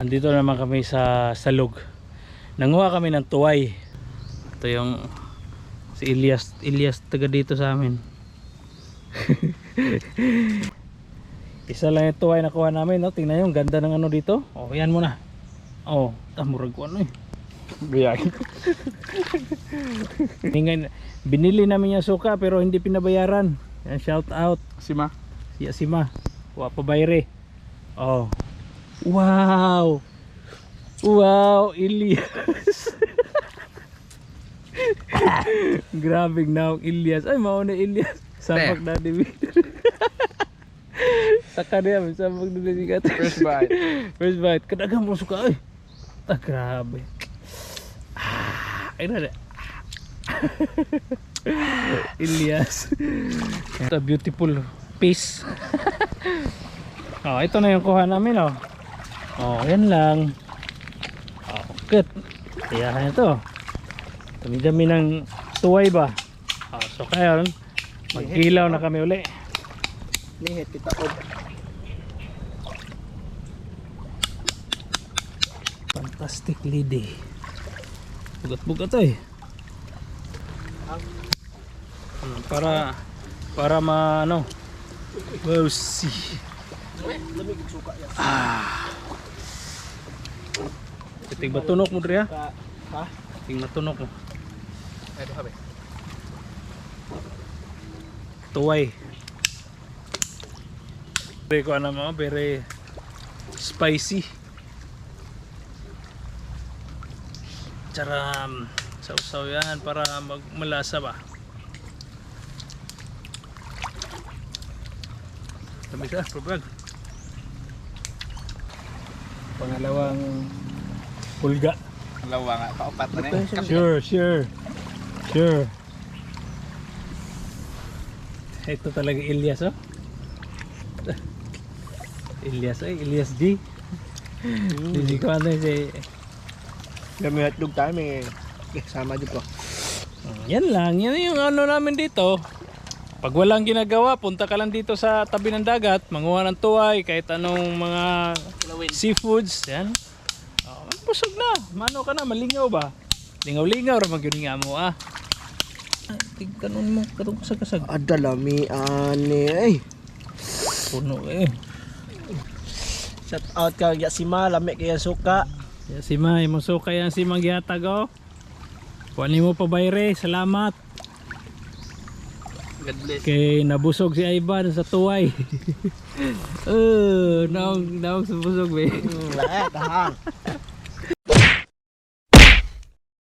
Andito naman kami sa salog. Nanguha kami ng tuway. Ito yung si Elias taga dito sa amin. Isa lang yung tuway na kuha namin, no? Tingnan yung ganda ng ano dito. Oh, yan muna. Oh, murag ko ano eh. Biyag. Binili namin yung suka pero hindi pinabayaran. Yan, shout out. Sima. Si Asima. Wa pa bayre. Oh. Wow. Wow, Elias. Grabing naong Elias. Ay, mauna Elias. Sapak na di. Saka niya, sapak na di. First bite. First bite. Kadagang mo suka ay. Grabe. Ay na. Elias. Ito beautiful piece. Oh, ito na yung kuha namin, oh. Oh, yan lang. Oh, good. Kaya ito. Dami-dami ng tuway ba? Oh, so kaya magkilaw na kami uli. Nihit kita og. Fantastic lady. Bugat-bugat eh. Para ano. Wow, see. Tig matunok mo diri ha? Ha? Tig matunok mo. Ay, do habe. Tuway. Very ko ano mo, very spicy. Tsara sausaw yan para malasa ba. Dami siya, probag. Pangalawang pulga. Dalawa nga, paupat na eh. Sure. Ito talaga Elias, oh. Elias D. Hindi ko ano si... May hotdog tayo, may sama dito. Yan lang, yan yung ano namin dito. Pag walang ginagawa, punta ka lang dito sa tabi ng dagat, manguha ng tuway, kahit anong mga seafoods, yan. Oh, busog na, mano ka na, malingaw ba? Lingaw-lingaw, ramang yun nga mo, ah. Tigkanon mo, karong kasag-kasag. Adalami, ani, ay. Puno eh. Shout out ka, Sima, lami kaya suka. Si May, musuka yan si Magyatag, oh. Kuhanin mo pa bayre, salamat. God bless. Kay nabusog si Ivan sa tuway. naong sa busog, be. Lahat, ha.